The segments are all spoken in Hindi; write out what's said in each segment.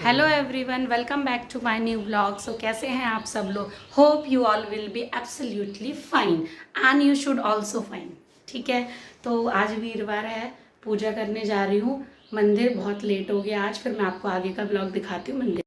Hello everyone, welcome back to my new blog. So कैसे हैं आप सब लोग? Hope you all will be absolutely fine and you should also fine. ठीक है, तो आज वीरवार है, पूजा करने जा रही हूँ मंदिर। बहुत लेट हो गया आज, फिर मैं आपको आगे का ब्लॉग दिखाती हूँ मंदिर।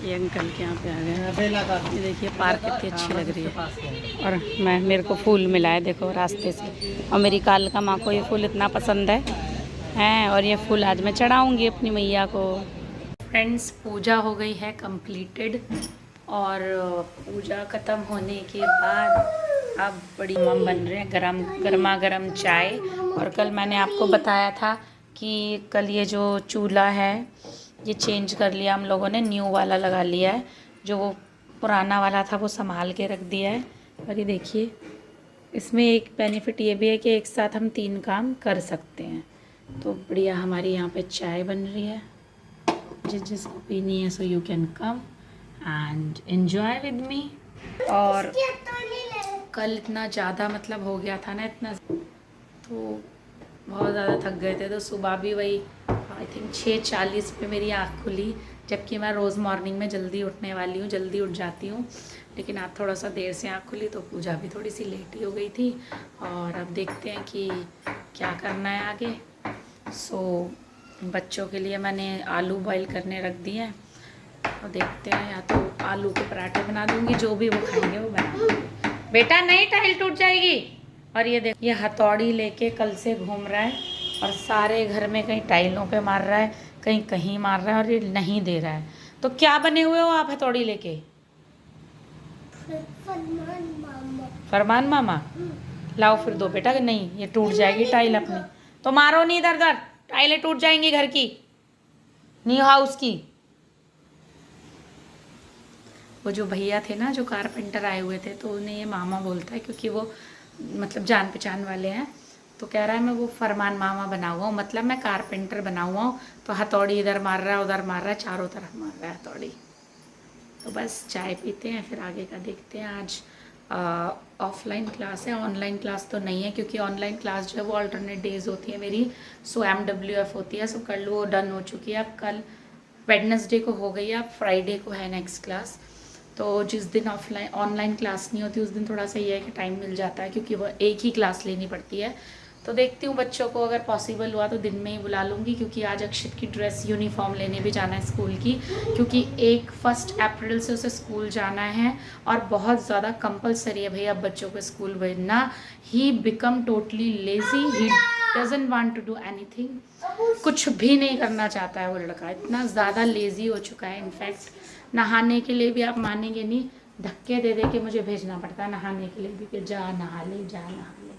ये अंकल के यहाँ पे आ गए हैं। ये देखिए पार्क कितनी अच्छी लग रही है, और मेरे को फूल मिला है देखो रास्ते से, और मेरी कालका माँ को ये फूल इतना पसंद है और ये फूल आज मैं चढ़ाऊँगी अपनी मैया को। फ्रेंड्स, पूजा हो गई है कंप्लीटेड, और पूजा ख़त्म होने के बाद अब बड़ी मम बन रहे हैं गर्मा गर्म चाय। और कल मैंने आपको बताया था कि कल ये जो चूल्हा है ये चेंज कर लिया हम लोगों ने, न्यू वाला लगा लिया है। जो वो पुराना वाला था वो संभाल के रख दिया है। और ये देखिए, इसमें एक बेनिफिट ये भी है कि एक साथ हम 3 काम कर सकते हैं। तो बढ़िया हमारी यहाँ पे चाय बन रही है। जिसको पीनी है so you can come and enjoy with me. और कल इतना ज़्यादा मतलब हो गया था ना, इतना तो बहुत ज़्यादा थक गए थे। तो सुबह भी वही आई थिंक 6:40 पे मेरी आँख खुली, जबकि मैं रोज़ मॉर्निंग में जल्दी उठने वाली हूँ, जल्दी उठ जाती हूँ। लेकिन आज थोड़ा सा देर से आँख खुली तो पूजा भी थोड़ी सी लेट ही हो गई थी। और अब देखते हैं कि क्या करना है आगे। सो बच्चों के लिए मैंने आलू बॉईल करने रख दिए हैं, और देखते हैं, या तो आलू के पराठे बना दूँगी, जो भी वो खाएंगे वो बना दूँगी। बेटा नहीं, टाइल टूट जाएगी। और ये देखो, ये हथौड़ी लेके कल से घूम रहा है और सारे घर में कहीं टाइलों पे मार रहा है, कहीं कहीं मार रहा है, और ये नहीं दे रहा है। तो क्या बने हुए हो आप हथौड़ी लेके? फरमान मामा। लाओ फिर दो बेटा। नहीं, ये टूट जाएगी टाइल अपनी। तो मारो नहीं इधर उधर, टाइलें टूट जाएंगी घर की, न्यू हाउस की। वो जो भैया थे ना, जो कारपेंटर आए हुए थे, तो उन्हें ये मामा बोलता है क्योंकि वो मतलब जान पहचान वाले हैं। तो कह रहा है मैं वो फरमान मामा बना हुआ हूँ, मतलब मैं कारपेंटर बना हुआ हूँ। तो हथौड़ी इधर मार रहा है, उधर मार रहा है, चारों तरफ मार रहा है हथौड़ी। तो बस चाय पीते हैं, फिर आगे का देखते हैं। आज ऑफलाइन क्लास है, ऑनलाइन क्लास तो नहीं है, क्योंकि ऑनलाइन क्लास जो है वो अल्टरनेट डेज होती है मेरी। सो MWF होती है, सो कल वो डन हो चुकी है। अब कल वेडनेसडे को हो गई है, अब फ्राइडे को है नेक्स्ट क्लास। तो जिस दिन ऑनलाइन क्लास नहीं होती उस दिन थोड़ा सा ये है कि टाइम मिल जाता है, क्योंकि वो एक ही क्लास लेनी पड़ती है। तो देखती हूँ, बच्चों को अगर पॉसिबल हुआ तो दिन में ही बुला लूँगी, क्योंकि आज अक्षित की ड्रेस यूनिफॉर्म लेने भी जाना है स्कूल की, क्योंकि 1 अप्रैल से उसे स्कूल जाना है। और बहुत ज़्यादा कंपलसरी है भैया बच्चों को स्कूल भेजना। He become totally lazy, he doesn't want to do anything. कुछ भी नहीं करना चाहता है वो लड़का, इतना ज़्यादा लेजी हो चुका है। इनफैक्ट नहाने के लिए भी आप मानेंगे नहीं, धक्के दे दे के मुझे भेजना पड़ता है नहाने के लिए भी, कि जा नहा ले, जा नहा ले।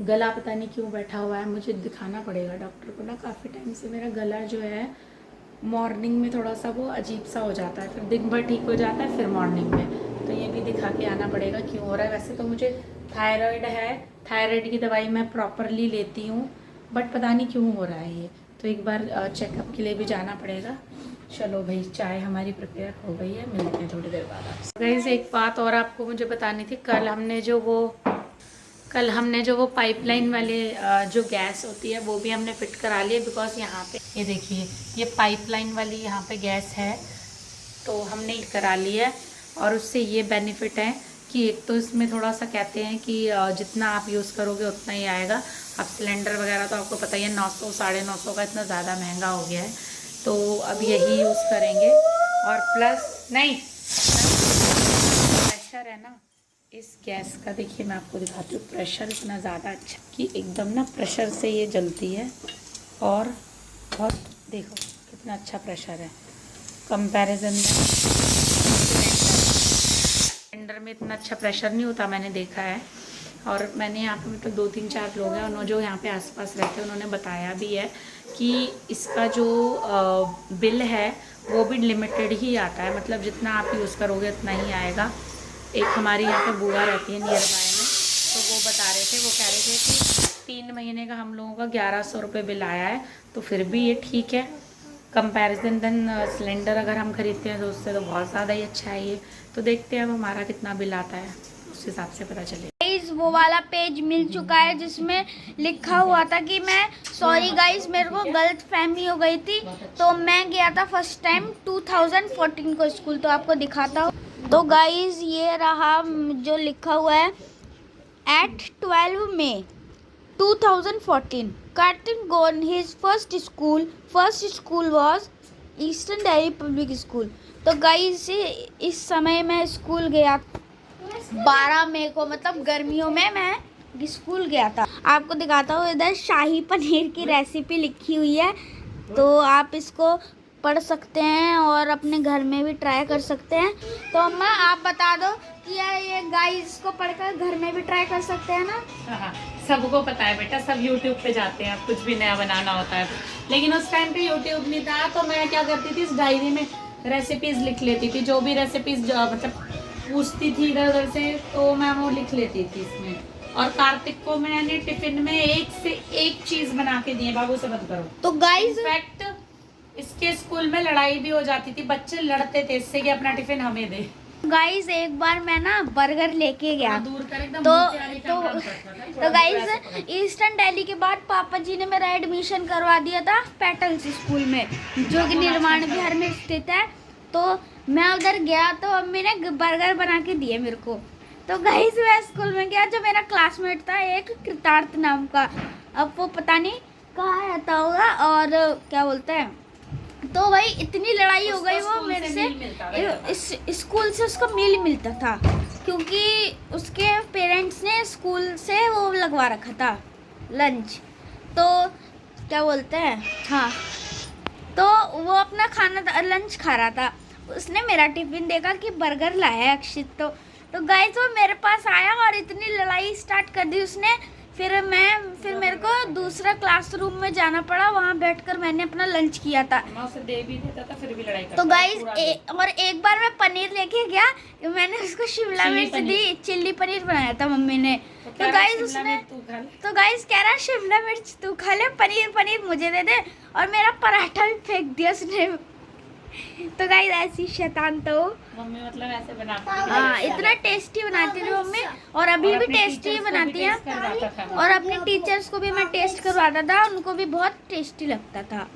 गला पता नहीं क्यों बैठा हुआ है, मुझे दिखाना पड़ेगा डॉक्टर को ना। काफ़ी टाइम से मेरा गला जो है मॉर्निंग में थोड़ा सा वो अजीब सा हो जाता है, फिर दिन भर ठीक हो जाता है, फिर मॉर्निंग में। तो ये भी दिखा के आना पड़ेगा क्यों हो रहा है। वैसे तो मुझे थायराइड है, थायराइड की दवाई मैं प्रॉपरली लेती हूँ, बट पता नहीं क्यों हो रहा है ये। तो एक बार चेकअप के लिए भी जाना पड़ेगा। चलो भाई, चाय हमारी प्रिपेयर हो गई है, मिलते हैं थोड़ी देर बाद आपसे। गाइस, एक बात और आपको मुझे बतानी थी। कल हमने जो वो पाइपलाइन वाले जो गैस होती है वो भी हमने फिट करा लिया, बिकॉज यहाँ पे ये देखिए, ये पाइपलाइन वाली यहाँ पे गैस है, तो हमने ये करा लिया है। और उससे ये बेनिफिट है कि एक तो इसमें थोड़ा सा कहते हैं कि जितना आप यूज़ करोगे उतना ही आएगा। अब सिलेंडर वगैरह तो आपको पता ही है 900 950 का इतना ज़्यादा महंगा हो गया है, तो अब यही यूज़ करेंगे। और प्लस नहीं, प्रेशर है ना इस गैस का, देखिए मैं आपको दिखाती हूँ। प्रेशर इतना ज़्यादा अच्छा कि एकदम ना प्रेशर से ये जलती है, और बहुत देखो कितना अच्छा प्रेशर है कंपैरिजन में। टेंडर में इतना अच्छा प्रेशर नहीं होता, मैंने देखा है। और मैंने यहाँ पे मतलब 2-3-4 लोग हैं और जो यहाँ पे आसपास रहते हैं उन्होंने बताया भी है कि इसका जो बिल है वो भी लिमिटेड ही आता है, मतलब जितना आप यूज़ करोगे उतना ही आएगा। एक हमारी यहाँ पे बुआ रहती है नियर बाय में, तो वो बता रहे थे, वो कह रहे थे कि 3 महीने का हम लोगों का 1100 रुपये बिल आया है, तो फिर भी ये ठीक है कंपैरिजन देन सिलेंडर अगर हम खरीदते हैं तो उससे तो बहुत ज़्यादा ही अच्छा है ये। तो देखते हैं अब हमारा कितना बिल आता है, उस हिसाब से पता चलेगा। गाइस वो वाला पेज मिल चुका है जिसमें लिखा हुआ था कि मैं सॉरी गाइस मेरे को गलत फहमी हो गई थी, तो मैं गया था फर्स्ट टाइम 2014 को स्कूल, तो आपको दिखाता हूँ। तो गाइस ये रहा जो लिखा हुआ है एट 12 मई 2014 कार्टिन gone his first school was eastern Delhi public school. तो गाइस इस समय मैं स्कूल गया 12 मई को, मतलब गर्मियों में मैं स्कूल गया था। आपको दिखाता हूँ, इधर शाही पनीर की रेसिपी लिखी हुई है, तो आप इसको पढ़ सकते हैं और अपने घर में भी ट्राई कर सकते हैं। तो अम्मा आप बता दो कि ये गाइस को पढ़कर घर में भी ट्राई कर सकते हैं ना? हाँ, सबको पता है बेटा, सब यूट्यूब पे जाते हैं, कुछ भी नया बनाना होता है। लेकिन उस टाइम पे यूट्यूब नहीं था, तो मैं क्या करती थी, इस डायरी में रेसिपीज लिख लेती थी, जो भी रेसिपीज मतलब पूछती थी इधर उधर से, तो मैं वो लिख लेती थी इसमें। और कार्तिक को मैंने टिफिन में एक से एक चीज बना के दी है, बाबू से मत करो। तो गाइस इनफैक्ट इसके स्कूल में लड़ाई भी हो जाती थी, बच्चे लड़ते थे इससे कि अपना टिफिन हमें दे। गाइस एक बार मैं ना बर्गर लेके गया, दूर कर एकदम तो गाइस ईस्टर्न दिल्ली के बाद पापा जी ने मेरा एडमिशन करवा दिया था पेटल्स स्कूल में, जो कि निर्माण बिहार में स्थित है। तो मैं उधर गया तो मम्मी ने बर्गर बना के दिए मेरे को। तो गाइस मैं स्कूल में गया, जो मेरा क्लासमेट था एक कृतार्थ नाम का, अब वो पता नहीं कहाँ रहता होगा और क्या बोलते हैं, तो भाई इतनी लड़ाई हो गई वो मेरे से, इस स्कूल से उसको मील मिलता था क्योंकि उसके पेरेंट्स ने स्कूल से वो लगवा रखा था लंच, तो क्या बोलते हैं, हाँ, तो वो अपना खाना लंच खा रहा था, उसने मेरा टिफिन देखा कि बर्गर लाया है अक्षित, तो गाइस वो मेरे पास आया और इतनी लड़ाई स्टार्ट कर दी उसने। फिर मेरे को दूसरा क्लासरूम में जाना पड़ा, वहाँ बैठकर मैंने अपना लंच किया था। मैं उसे दे भी देता था, फिर भी लड़ाई करता तो गाइस और एक बार मैं पनीर लेके गया, मैंने उसको शिमला मिर्च दी, चिल्ली पनीर बनाया था मम्मी ने। तो गाइस उसने कह रहा शिमला मिर्च तू खा ले, पनीर मुझे दे दे, और मेरा पराठा भी फेंक दिया उसने। तो गाइस ऐसी शैतान तो मम्मी मतलब ऐसे बनाती है, हाँ इतना टेस्टी बनाती थी मम्मी, और अभी भी टेस्टी बनाती है, और अपने टीचर्स को भी मैं टेस्ट करवाता था, उनको भी बहुत टेस्टी लगता था।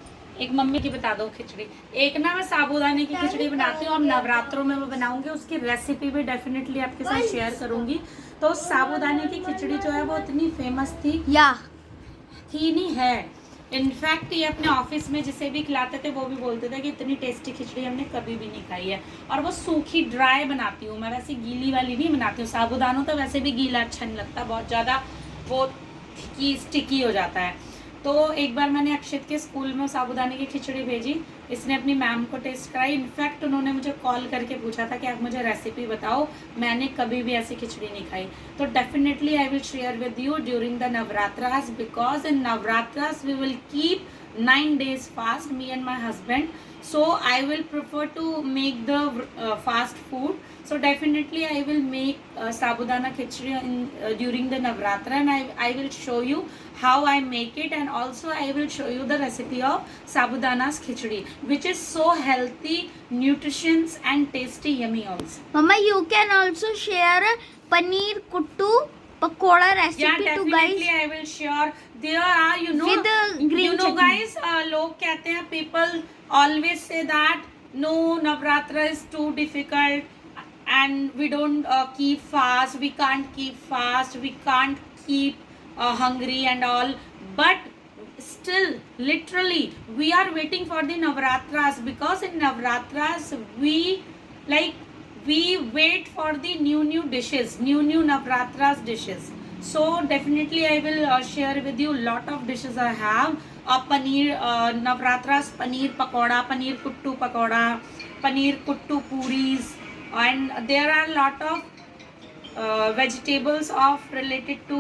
एक मम्मी की बता दो खिचड़ी, एक ना मैं साबूदाने की खिचड़ी बनाती हूँ, और नवरात्रों में मैं बनाऊंगी, उसकी रेसिपी भी डेफिनेटली आपके साथ शेयर करूंगी। तो साबूदाने की खिचड़ी जो है वो इतनी फेमस थी नहीं है, इनफैक्ट ये अपने ऑफिस में जिसे भी खिलाते थे वो भी बोलते थे कि इतनी टेस्टी खिचड़ी हमने कभी भी नहीं खाई है। और वो सूखी ड्राई बनाती हूँ मैं, वैसे गीली वाली नहीं बनाती हूँ। साबूदाना तो वैसे भी गीला अच्छा नहीं लगता, बहुत ज़्यादा वो स्टिकी हो जाता है। तो एक बार मैंने अक्षित के स्कूल में साबूदाने की खिचड़ी भेजी, इसने अपनी मैम को टेस्ट कराई, इनफैक्ट उन्होंने मुझे कॉल करके पूछा था कि आप मुझे रेसिपी बताओ, मैंने कभी भी ऐसी खिचड़ी नहीं खाई। तो definitely I will share with you during the Navratras, because in Navratras we will keep 9 days fast, me and my husband, so I will prefer to make the fast food. So definitely I will make sabudana khichdi during the Navratra, and I will show you how I make it, and also I will show you the recipe of sabudana's khichdi, which is so healthy, nutritious and tasty, yummy also. Mama, you can also share paneer kuttu pakoda recipe yeah, to guys. definitely I will share. There are, you know, with green you know chutney. guys, लोग कहते हैं, people always say that no, Navratra is too difficult and we don't keep fast, we can't keep fast, we can't keep hungry and all, but still literally we are waiting for the Navratras, because in Navratras we wait for the new dishes, new Navratras dishes. So definitely I will share with you lot of dishes I have. Paneer Navratras, paneer pakoda, paneer kuttu pakoda, paneer kuttu puris, and there are lot of vegetables of related to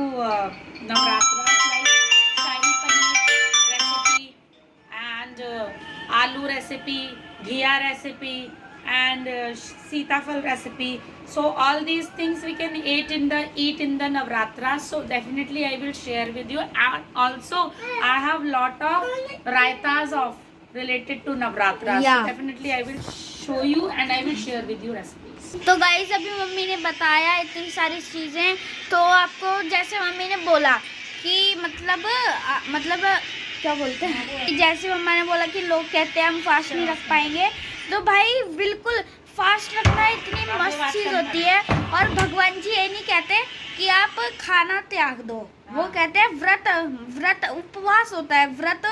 navratras like shahi paneer recipe and aloo recipe, ghiya recipe and sitafal recipe. So all these things we can eat in the navratras. So definitely I will share with you, and also I have lot of raitas of related to navratras. Yeah. So definitely I will show you and I will share with you recipes. तो गाइस अभी मम्मी ने बताया इतनी सारी चीज़ें, तो आपको जैसे मम्मी ने बोला कि मतलब क्या बोलते हैं कि जैसे मम्मा ने बोला कि लोग कहते हैं हम फास्ट नहीं रख पाएंगे, तो भाई बिल्कुल फास्ट रखना इतनी मस्त चीज़ होती है। और भगवान जी ये नहीं कहते कि आप खाना त्याग दो, वो कहते हैं व्रत उपवास होता है, व्रत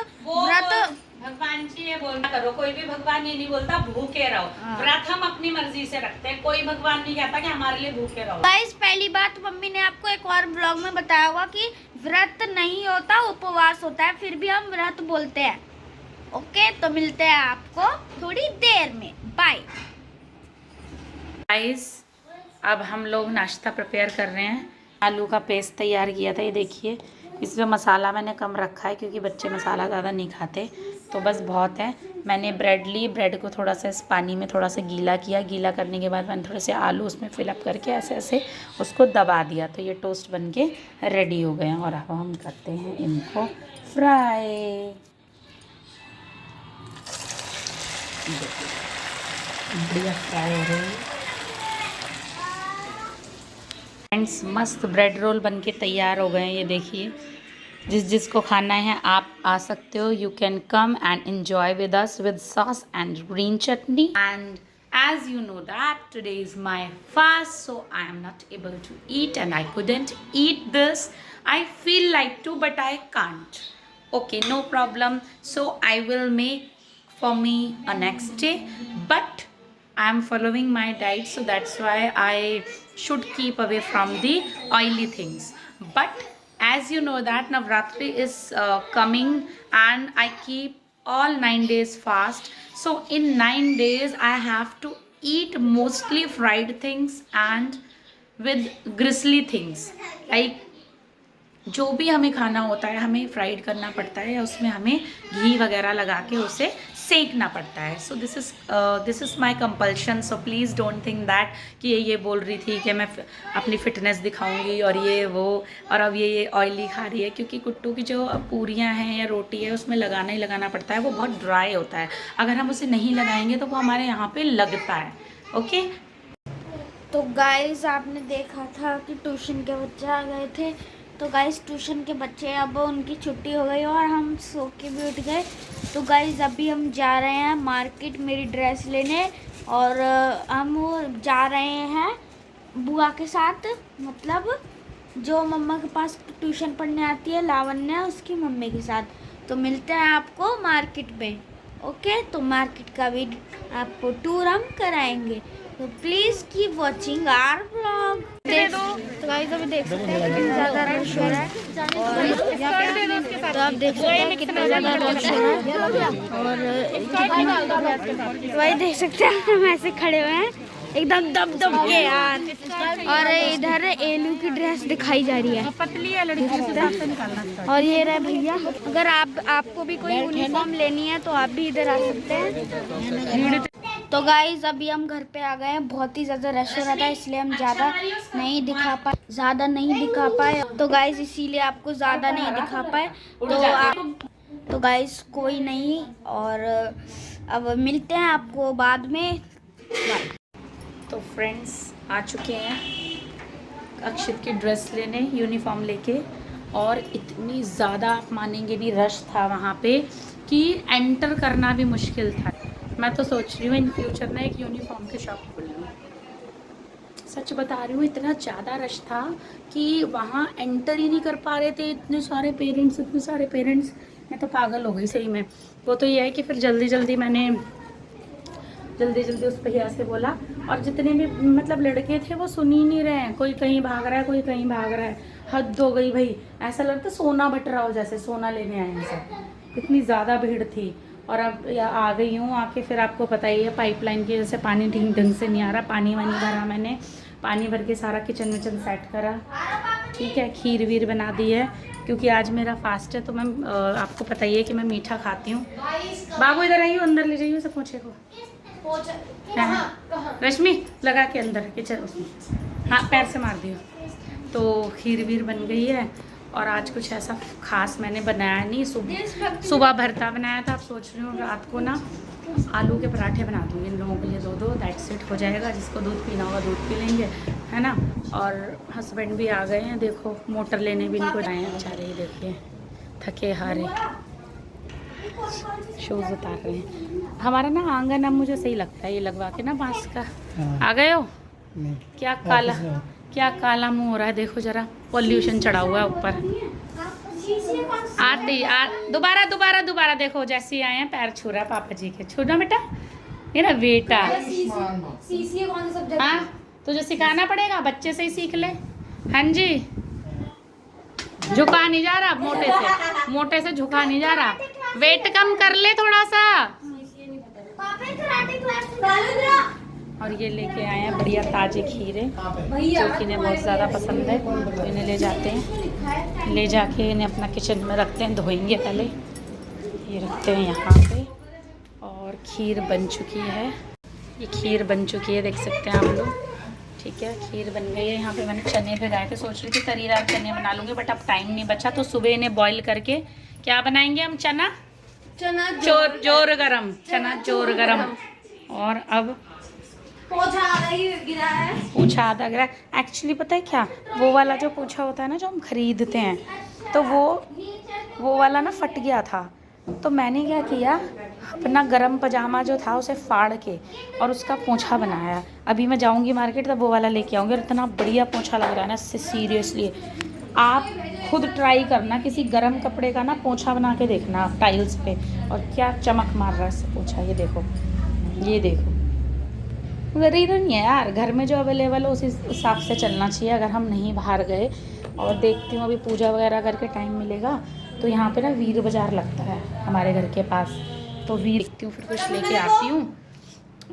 भगवान जी ये बोलना करो, कोई भी भगवान ये नहीं बोलता भूखे रहो। व्रत हम अपनी मर्जी से रखते हैं, कोई भगवान नहीं कहता कि हमारे लिए भूखे रहो। गाइस पहली बात मम्मी ने आपको एक और ब्लॉग में बताया होगा कि व्रत नहीं होता, उपवास होता है, फिर भी हम व्रत बोलते हैं। ओके, तो मिलते हैं आपको थोड़ी देर में, बाय गाइस। अब हम लोग नाश्ता प्रिपेयर कर रहे हैं। आलू का पेस्ट तैयार किया था, ये देखिए। इसमें मसाला मैंने कम रखा है क्योंकि बच्चे मसाला ज़्यादा नहीं खाते, तो बस बहुत है। मैंने ब्रेड ली, ब्रेड को थोड़ा सा इस पानी में थोड़ा सा गीला किया, गीला करने के बाद मैंने थोड़े से आलू उसमें फिलअप करके ऐसे ऐसे उसको दबा दिया, तो ये टोस्ट बन के रेडी हो गए। और अब हम करते हैं इनको फ्राई। बढ़िया फ्राई हो रही है फ्रेंड्स। मस्त ब्रेड रोल बनके तैयार हो गए हैं, ये देखिए। जिसको खाना है आप आ सकते हो, you can come and enjoy with us with sauce and green chutney. And as you know that today is my fast, so I am not able to eat and I couldn't eat this. I feel like to but I can't. Okay, no problem, so I will make for me a next day, but I am following my diet, so that's why I should keep away from the oily things. But as you know that Navratri is coming and I keep all 9 days fast, so in 9 days I have to eat mostly fried things and with gristly things, like जो भी हमें खाना होता है हमें फ्राइड करना पड़ता है या उसमें हमें घी वगैरह लगा के उसे सेकना पड़ता है। So this is my compulsion. So please don't think that कि ये बोल रही थी कि मैं अपनी फिटनेस दिखाऊंगी और ये वो, और अब ये ऑयली खा रही है, क्योंकि कुट्टू की जो पूरियाँ हैं या रोटी है उसमें लगाना ही लगाना पड़ता है, वो बहुत ड्राई होता है। अगर हम उसे नहीं लगाएंगे तो वो हमारे यहाँ पे लगता है। ओके, तो गाइस आपने देखा था कि ट्यूशन के बच्चे आ गए थे, तो गाइस ट्यूशन के बच्चे अब उनकी छुट्टी हो गई और हम सो के भी उठ गए। तो गाइस अभी हम जा रहे हैं मार्केट मेरी ड्रेस लेने, और हम जा रहे हैं बुआ के साथ, मतलब जो मम्मा के पास ट्यूशन पढ़ने आती है लावण्य, उसकी मम्मी के साथ। तो मिलते हैं आपको मार्केट में। ओके, तो मार्केट का भी आपको टूर हम कराएंगे, तो please keep watching our vlog. तो गाइस अभी देख सकते हैं कितना ज़्यादा रश हो रहा है, और तो आप देख सकते हैं कितना ज़्यादा रश हो रहा है। और वही देख सकते हैं हम ऐसे खड़े हुए हैं एकदम दब दब के यार, और इधर एलू की ड्रेस दिखाई जा रही है, पतली है लड़की। और ये रहे भैया, अगर आपको भी कोई यूनिफॉर्म लेनी है तो आप भी इधर आ सकते हैं। तो गाइज अभी हम घर पे आ गए हैं, बहुत ही ज़्यादा रश हो रहा था इसलिए हम ज़्यादा नहीं दिखा पाए। तो गाइज इसीलिए आपको ज़्यादा नहीं दिखा पाए, तो गाइज कोई नहीं, और अब मिलते हैं आपको बाद में। तो फ्रेंड्स आ चुके हैं अक्षित की ड्रेस लेने, यूनिफॉर्म लेके, और इतनी ज़्यादा आप मानेंगे नहीं रश था वहाँ पे कि एंटर करना भी मुश्किल था। मैं तो सोच रही हूँ इन फ्यूचर ना एक यूनिफॉर्म की शॉप खोल लूँ। सच बता रही हूँ, इतना ज़्यादा रश था कि वहाँ एंटर ही नहीं कर पा रहे थे, इतने सारे पेरेंट्स। मैं तो पागल हो गई सही में। वो तो ये है कि फिर जल्दी मैंने उस भैया से बोला, और जितने भी मतलब लड़के थे वो सुन ही नहीं रहे हैं, कोई कहीं भाग रहा है, हद हो गई भाई। ऐसा लगता सोना बट रहा हो, जैसे सोना लेने आए हैं सब। इतनी ज़्यादा भीड़ थी, और अब आ गई हूँ। आके फिर आपको पता ही है पाइपलाइन की वजह से पानी ठीक ढंग से नहीं आ रहा। पानी वानी भरा मैंने, पानी भर के सारा किचन विचन सेट करा, ठीक है। खीर वीर बना दी है क्योंकि आज मेरा फास्ट है। तो मैं आपको पता ही है कि मैं मीठा खाती हूँ। बाबू इधर आइए, अंदर ले जाइए उसे पोछे को। रश्मि लगा के अंदर किचन उसमें, हाँ पैर से मार दियो। तो खीर वीर बन गई है और आज कुछ ऐसा खास मैंने बनाया नहीं। सुबह भरता बनाया था। अब सोच रही हूँ रात को ना आलू के पराठे बना दूँगी इन लोगों के लिए, 2-2 दैट सेट हो जाएगा। जिसको दूध पीना होगा दूध पी लेंगे, है ना। और हस्बैंड भी आ गए हैं, देखो मोटर लेने भी इनको जाए हैं बेचारे, ही देखिए थके हारे शूज़ उतार रहे हैं। हमारा ना आंगन अब मुझे सही लगता है ये लगवा के ना बांस का। आ गए हो? क्या काला मुंह हो रहा है, देखो जरा, पॉल्यूशन चढ़ा हुआ है ऊपर। आते ही दोबारा देखो, जैसे ही आए हैं पैर छू रहा है पापा जी के। छू ना बेटा, ये ना बेटा। हाँ तुझे सिखाना पड़ेगा, बच्चे से ही सीख ले। हाँ जी, झुका नहीं जा रहा, मोटे से झुका नहीं जा रहा। वेट कम कर ले थोड़ा सा। और ये लेके आए हैं बढ़िया ताजे खीरे, जो कि इन्हें बहुत ज़्यादा पसंद है। तो इन्हें ले जाते हैं, ले जाके इन्हें अपना किचन में रखते हैं, धोएंगे पहले। ये रखते हैं यहाँ पे। और खीर बन चुकी है, ये खीर बन चुकी है, देख सकते हैं आप लोग, ठीक है। खीर बन गई है। यहाँ पे मैंने चने भिगाए थे, सोच रही थी तरीदार चने बना लूँगी, बट अब टाइम नहीं बचा। तो सुबह इन्हें बॉईल करके क्या बनाएंगे हम, चना जोर गरम, चना जोर गरम। और अब पोछा आधा गिरा है। एक्चुअली पता है क्या, वो वाला जो पोछा होता है ना जो हम खरीदते हैं, तो वो वाला ना फट गया था। तो मैंने क्या किया, अपना गरम पजामा जो था उसे फाड़ के और उसका पोंछा बनाया। अभी मैं जाऊंगी मार्केट तब वो वाला लेके आऊँगी। और इतना बढ़िया पोंछा लग रहा है ना, इससे सीरियसली आप खुद ट्राई करना, किसी गरम कपड़े का ना पोंछा बना के देखना आप टाइल्स पे, और क्या चमक मार रहा है इससे पोंछा। ये देखो, ये देखो, ज़रूरी नहीं है यार, घर में जो अवेलेबल हो उसी हिसाब से चलना चाहिए। अगर हम नहीं बाहर गए, और देखती हूँ अभी पूजा वगैरह करके टाइम मिलेगा तो यहाँ पे ना वीर बाज़ार लगता है हमारे घर के पास, तो वीर देखती हूँ, फिर कुछ लेके आती हूँ।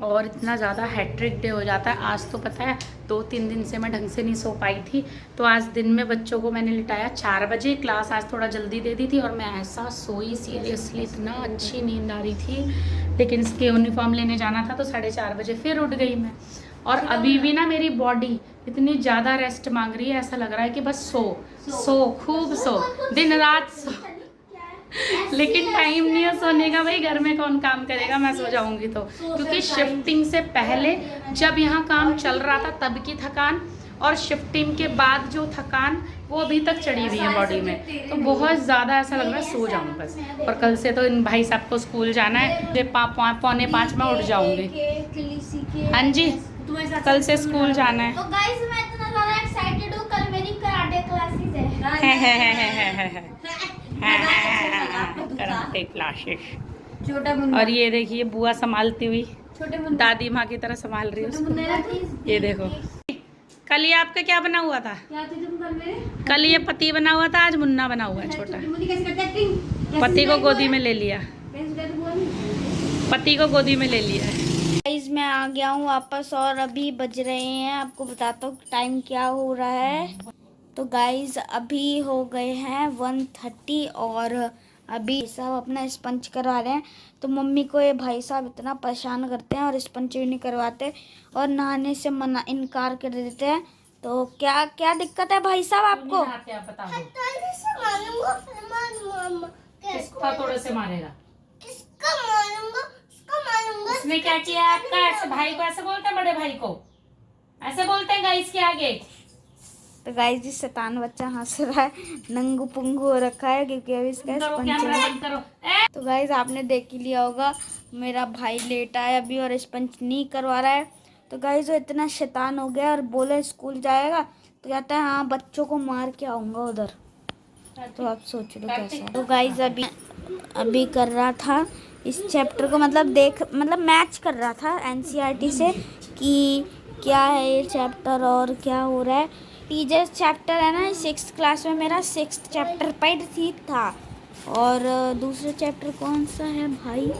और इतना ज़्यादा हैट्रिक डे हो जाता है। आज तो पता है 2-3 दिन से मैं ढंग से नहीं सो पाई थी। तो आज दिन में बच्चों को मैंने लिटाया 4 बजे, क्लास आज थोड़ा जल्दी दे दी थी, और मैं ऐसा सोई सीरियसली, इतना अच्छी नींद आ रही थी। लेकिन इसके यूनिफॉर्म लेने जाना था तो 4:30 बजे फिर उठ गई मैं। और अभी भी ना मेरी बॉडी इतनी ज़्यादा रेस्ट मांग रही है, ऐसा लग रहा है कि बस सो खूब सो, दिन रात सो। लेकिन टाइम नहीं है सोने का भाई, घर में कौन काम करेगा, मैं सो जाऊंगी तो। क्योंकि शिफ्टिंग से पहले जब यहाँ काम चल रहा था तब की थकान, और शिफ्टिंग के बाद जो थकान वो अभी तक चढ़ी हुई है बॉडी में। तो बहुत ज़्यादा ऐसा लग रहा है सो जाऊँ बस। और कल से तो इन भाई साहब को स्कूल जाना है, मुझे 4:45 में उठ जाऊँगी। हाँ जी, कल से स्कूल जाना है। तो गाइस मैं इतना ज़्यादा एक्साइटेड हूँ, कल मेरी कराटे क्लासेस है। Karate classes. और ये देखिए बुआ संभालती हुई, दादी माँ की तरह संभाल रही है उसको। ये देखो, कल ये आपका क्या बना हुआ था? कल ये पति बना हुआ था, आज मुन्ना बना हुआ है छोटा। पति को गोदी में ले लिया, पति को गोदी में ले लिया है। गाइस मैं आ गया हूँ वापस, और अभी बज रहे हैं, आपको बताता हूँ टाइम क्या हो रहा है। तो गाइस अभी हो गए हैं 1:30, और अभी साहब अपना स्पंज करवा रहे हैं। तो मम्मी को ये भाई साहब इतना परेशान करते हैं और स्पंज भी नहीं करवाते, और नहाने से मना इनकार कर देते हैं। तो क्या क्या दिक्कत है भाई साहब आपको? थोड़े से मारेगा, उसने क्या किया आपका? ऐसे भाई को ऐसे बोलते हैं, बड़े भाई को ऐसे बोलते हैं गाइस के आगे। तो गाइस जी शैतान बच्चा हंस रहा है, नंगू पुंगू हो रखा है क्योंकि अभी इसका स्पंज। तो गाइस आपने देख ही लिया होगा, मेरा भाई लेटा है अभी और स्पंज नहीं करवा रहा है। तो गाइस वो इतना शैतान हो गया और बोले स्कूल जाएगा, तो कहता है हाँ बच्चों को मार के आऊँगा उधर। तो आप सोच लो कैसा। तो गाइस अभी कर रहा था इस चैप्टर को, मतलब मैच कर रहा था एनसीईआरटी से कि क्या है ये चैप्टर और क्या हो रहा है। टीचर्स चैप्टर है ना 6th क्लास में, मेरा 6th चैप्टर पर ठीक था, और दूसरा चैप्टर कौन सा है भाई?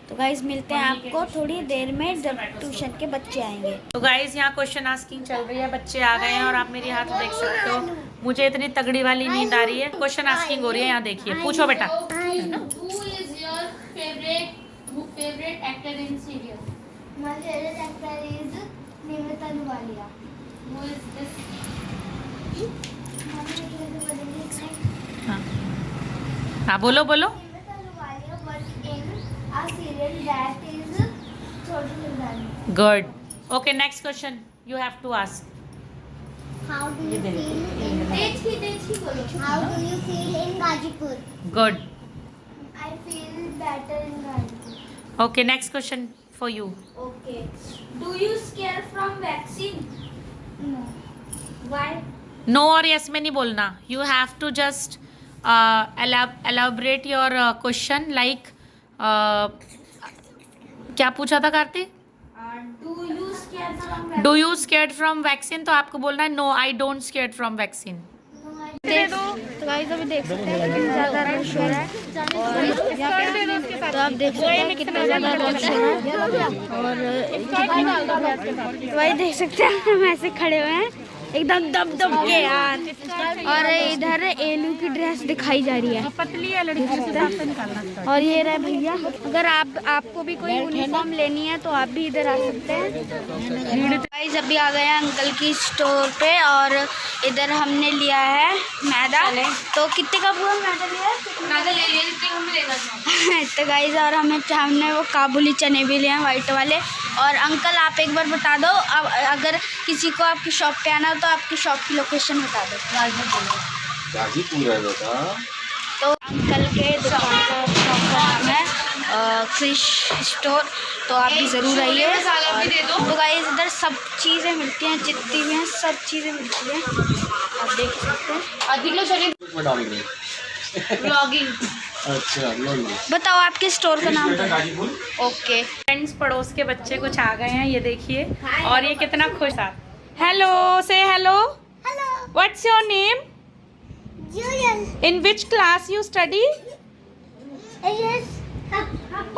तो गाइज मिलते हैं आपको थोड़ी देर में जब ट्यूशन के बच्चे आएंगे। तो गाइज यहाँ क्वेश्चन आस्किंग चल रही है, बच्चे आ गए हैं और आप मेरी हाथ देख सकते हो, मुझे इतनी तगड़ी वाली नींद आ रही है। क्वेश्चन आस्किंग हो रही है, यहाँ देखिए, पूछो बेटा। Who is your favorite actor in serial? My favorite actor is Nimita Nuwalia. Who is this? हाँ बोलो बोलो। Nimita Nuwalia works in a serial that is Choti Childani. Good. Okay next question you have to ask. How do you feel in How do you feel in Gazipur? Good. I feel better in Gazipur. Okay next question for you. Okay. Do you scare from vaccine? No. Why? No और यस में नहीं बोलना, you have to just elaborate your question like क्या पूछा था Kartik? Do you scare from vaccine? Do you scared from vaccine? तो आपको बोलना है no I don't scared from vaccine. तो गाइस अभी देख सकते हैं कितना ज़्यादा रश हो रहा है और तो आप देख सकते हैं कितना ज़्यादा रश हो रहा है और तो भाई देख सकते हैं हम ऐसे खड़े हुए हैं एकदम दब दब के यार। और इधर एलू की ड्रेस दिखाई जा रही है, पतली है लड़की। और ये रहे भैया, अगर आपको भी कोई यूनिफॉर्म लेनी है तो आप भी इधर आ सकते हैं। गाइस अभी आ गए हैं अंकल की स्टोर पे और इधर हमने लिया है मैदा। तो कितने का पूरा मैदा लिया है? मैदा ले लिया जितने हमें लेना। तो गाइस और हमने वो काबुली चने भी लिए हैं वाइट वाले। और अंकल आप एक बार बता दो, अब अगर किसी को आपकी शॉप पे आना हो तो आपकी शॉप की लोकेशन बता दो। गाजीपुर है बेटा। तो अंकल के दुकान का शॉप का नाम है फिश स्टोर, तो आप भी ज़रूर आइए। तो गाइस इधर सब चीज़ें मिलती हैं, जितनी भी हैं सब चीज़ें मिलती हैं, आप देख सकते हैं। अधिक लोग चलिए ब्लॉगिंग। अच्छा बताओ आपके स्टोर का नाम? गाजीपुर। ओके फ्रेंड्स पड़ोस के बच्चे कुछ आ गए हैं, ये देखिए, और ये कितना खुश है। हेलो से hello. Hello. What's your name? Julian. In which class you study? Yes.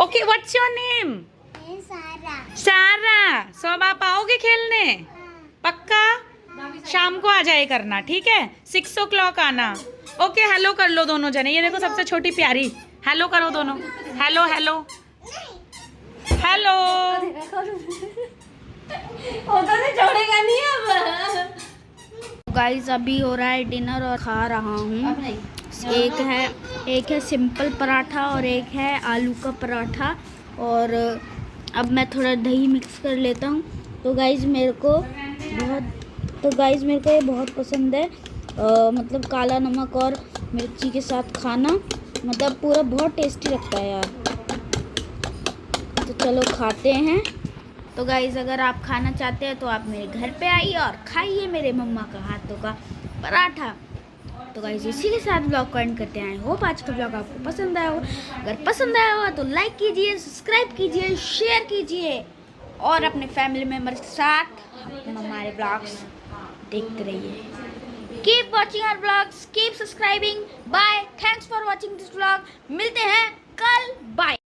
Okay what's your name? Sara. Sara. सब आप आओगे खेलने? पक्का? शाम को आ जाए करना, ठीक है? 6 o'clock आना। ओके हेलो कर लो दोनों जने, ये देखो सबसे छोटी प्यारी, हेलो करो दोनों, हेलो हेलो हेलो। छोड़ेगा नहीं अब। गाइस अभी हो रहा है डिनर और खा रहा हूँ। एक है सिंपल पराठा और एक है आलू का पराठा, और अब मैं थोड़ा दही मिक्स कर लेता हूँ। तो गाइस मेरे को ये बहुत पसंद है, मतलब काला नमक और मिर्ची के साथ खाना, मतलब पूरा बहुत टेस्टी लगता है यार। तो चलो खाते हैं। तो गाइज़ अगर आप खाना चाहते हैं तो आप मेरे घर पे आइए और खाइए मेरे मम्मा का हाथों का पराठा। तो गाइज़ इसी के साथ ब्लॉग को एंड करते हैं। आई होप आज का ब्लॉग आपको पसंद आया हो। अगर पसंद आया हो तो लाइक कीजिए, सब्सक्राइब कीजिए, शेयर कीजिए और अपने फैमिली मेम्बर के साथ हमारे ब्लॉग्स देखते रहिए। Keep watching our blogs, keep subscribing. Bye, thanks for watching this blog. मिलते हैं कल, बाय।